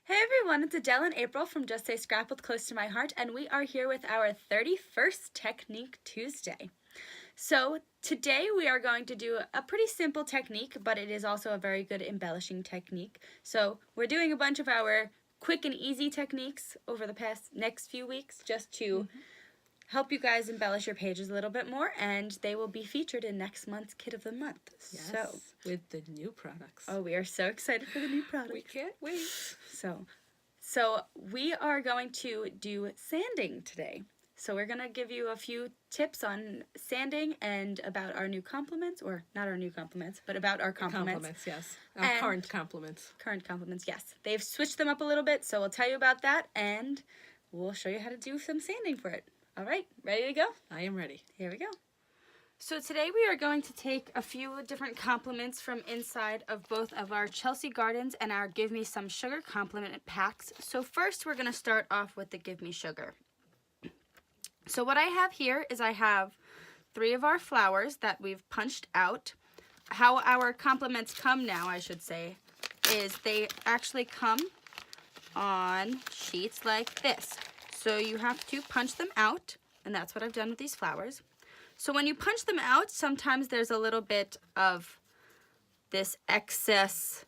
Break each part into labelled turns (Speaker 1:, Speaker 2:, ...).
Speaker 1: Hey everyone, it's Adele and April from Just Say Scrappled Close to My Heart, and we are here with our 31st Technique Tuesday. So today we are going to do a pretty simple technique, but it is also a very good embellishing technique. So we're doing a bunch of our quick and easy techniques over the next few weeks just to help you guys embellish your pages a little bit more, and they will be featured in next month's Kit of the Month.
Speaker 2: Yes,
Speaker 1: So,
Speaker 2: with the new products.
Speaker 1: oh, we are so excited for the new products.
Speaker 2: We can't wait.
Speaker 1: So we are going to do sanding today. So we're going to give you a few tips on sanding and about our new compliments, or not our new compliments, but about our compliments.
Speaker 2: Compliments, yes. Our current compliments.
Speaker 1: Current compliments, yes. They've switched them up a little bit, so we'll tell you about that, and we'll show you how to do some sanding for it. All right, ready to go?
Speaker 2: I am ready.
Speaker 1: Here we go. So today we are going to take a few different compliments from inside of both of our Chelsea Gardens and our Give Me Some Sugar compliment packs. So first we're going to start off with the Give Me Sugar. So what I have here is I have 3 of our flowers that we've punched out. How our compliments come now, I should say, is they actually come on sheets like this. So you have to punch them out, and that's what I've done with these flowers. So when you punch them out, sometimes there's a little bit of this excess.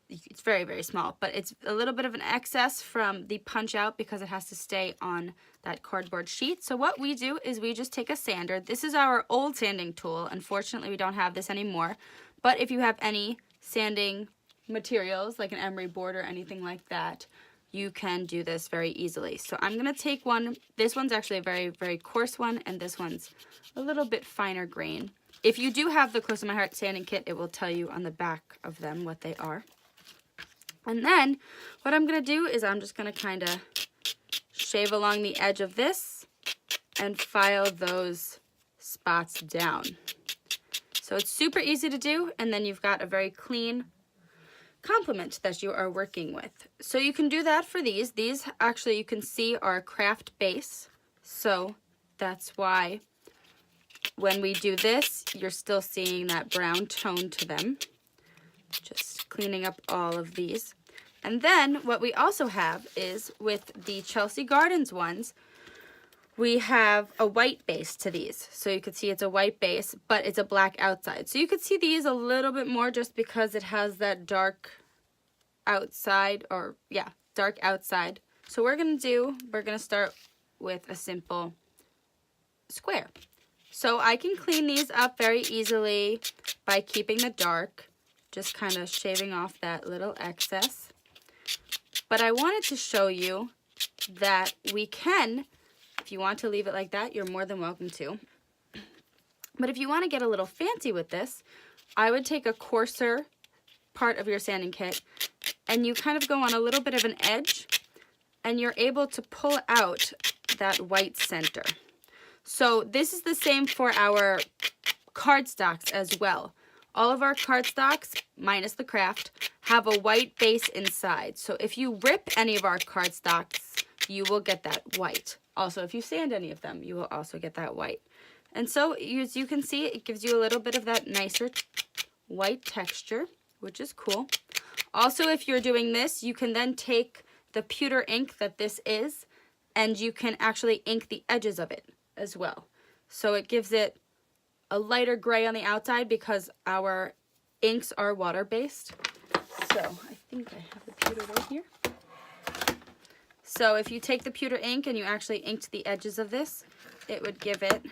Speaker 1: It's very, very small, but it's a little bit of an excess from the punch out because it has to stay on that cardboard sheet. So what we do is we just take a sander. This is our old sanding tool. Unfortunately, we don't have this anymore. But if you have any sanding materials, like an emery board or anything like that, you can do this very easily. So I'm going to take one. This one's actually a very, very coarse one, and this one's a little bit finer grain. If you do have the Close to My Heart sanding kit, it will tell you on the back of them what they are. And then what I'm going to do is I'm just going to kind of shave along the edge of this and file those spots down. So it's super easy to do, and then you've got a very clean compliment that you are working with. So you can do that for these. These actually you can see are craft base. So that's why when we do this, you're still seeing that brown tone to them. Just cleaning up all of these. And then what we also have is with the Chelsea Gardens ones, we have a white base to these. So you can see it's a white base, but it's a black outside. So you could see these a little bit more just because it has that dark outside, or yeah, dark outside. So we're going to start with a simple square. So I can clean these up very easily by keeping the dark, just kind of shaving off that little excess. But I wanted to show you that we can, if you want to leave it like that, you're more than welcome to. But if you want to get a little fancy with this, I would take a coarser part of your sanding kit and you kind of go on a little bit of an edge and you're able to pull out that white center. So this is the same for our cardstocks as well. All of our cardstocks, minus the craft, have a white base inside. So if you rip any of our cardstocks, you will get that white. Also, if you sand any of them, you will also get that white. And so, as you can see, it gives you a little bit of that nicer white texture, which is cool. Also, if you're doing this, you can then take the pewter ink that this is, and you can actually ink the edges of it as well. So it gives it a lighter gray on the outside because our inks are water-based. So I think I have the pewter right here. So if you take the pewter ink and you actually inked the edges of this, it would give it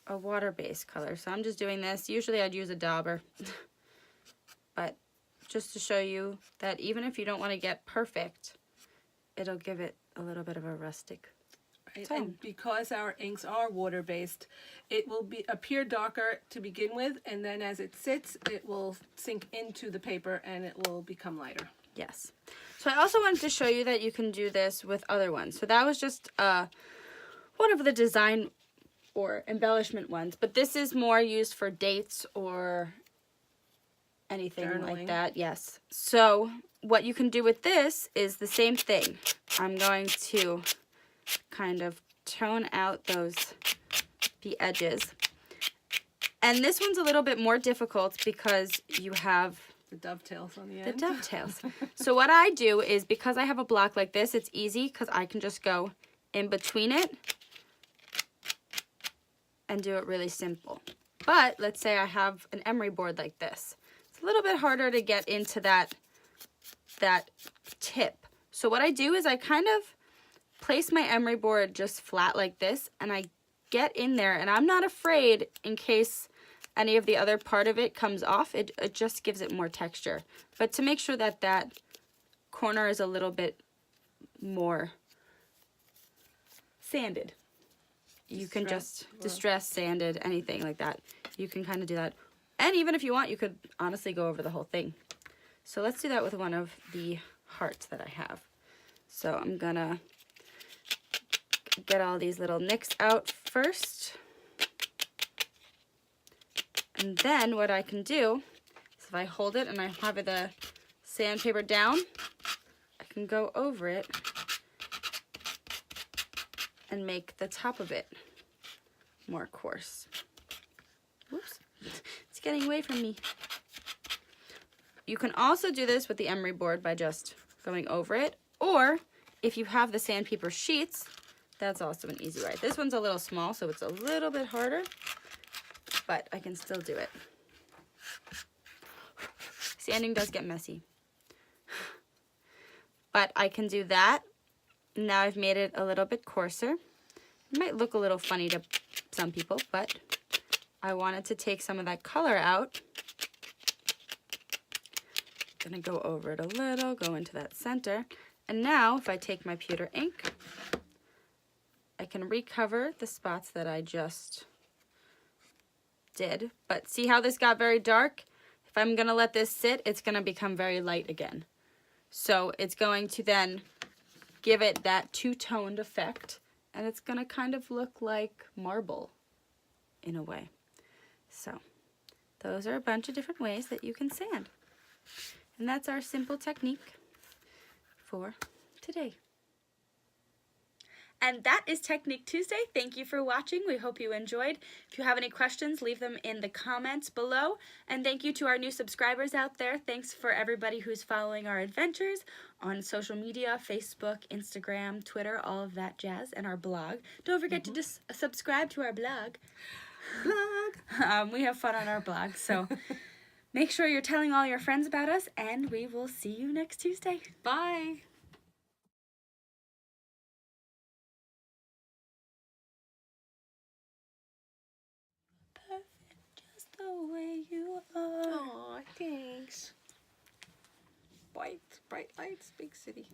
Speaker 1: a water-based color. So I'm just doing this. Usually I'd use a dauber. But just to show you that even if you don't want to get perfect, it'll give it a little bit of a rustic
Speaker 2: Right.
Speaker 1: tone.
Speaker 2: And because our inks are water-based, it will appear darker to begin with, and then as it sits, it will sink into the paper and it will become lighter.
Speaker 1: Yes. So I also wanted to show you that you can do this with other ones. So that was just one of the design or embellishment ones, but this is more used for dates or anything
Speaker 2: Journaling.
Speaker 1: like that. Yes. So what you can do with this is the same thing. I'm going to kind of tone out the edges. And this one's a little bit more difficult because you have
Speaker 2: The dovetails on the
Speaker 1: The
Speaker 2: end.
Speaker 1: dovetails. So what I do is, because I have a block like this, it's easy because I can just go in between it and do it really simple. But let's say I have an emery board like this. It's a little bit harder to get into that tip. So what I do is I kind of place my emery board just flat like this, and I get in there, and I'm not afraid in case any of the other part of it comes off. It just gives it more texture. But to make sure that that corner is a little bit more sanded. You can just distress, sanded, anything like that. You can kind of do that. And even if you want, you could honestly go over the whole thing. So let's do that with one of the hearts that I have. So I'm gonna get all these little nicks out first. And then what I can do is, if I hold it and I have the sandpaper down, I can go over it and make the top of it more coarse. Whoops, it's getting away from me. You can also do this with the emery board by just going over it, or if you have the sandpaper sheets, that's also an easy way. This one's a little small, so it's a little bit harder, but I can still do it. Sanding does get messy, but I can do that. Now I've made it a little bit coarser. It might look a little funny to some people, but I wanted to take some of that color out. I'm gonna go over it a little, go into that center. And now if I take my pewter ink, I can recover the spots that I just did. But see how this got very dark? If I'm gonna let this sit, it's gonna become very light again. So it's going to then give it that two-toned effect, and it's gonna kind of look like marble in a way. So those are a bunch of different ways that you can sand. And that's our simple technique for today. And that is Technique Tuesday. Thank you for watching. We hope you enjoyed. If you have any questions, leave them in the comments below. And thank you to our new subscribers out there. Thanks for everybody who's following our adventures on social media, Facebook, Instagram, Twitter, all of that jazz, and our blog. Don't forget to just subscribe to our blog. We have fun on our blog, so make sure you're telling all your friends about us, and we will see you next Tuesday.
Speaker 2: Bye.
Speaker 1: Just the way you are.
Speaker 2: Aw, thanks. Bright lights, big city.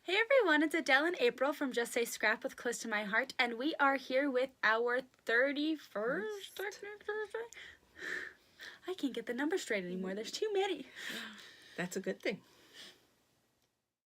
Speaker 1: Hey everyone, it's Adele and April from Just Say Scrap with Close to My Heart, and we are here with our 31st Technique Tuesday. I can't get the number straight anymore. There's too many.
Speaker 2: That's a good thing.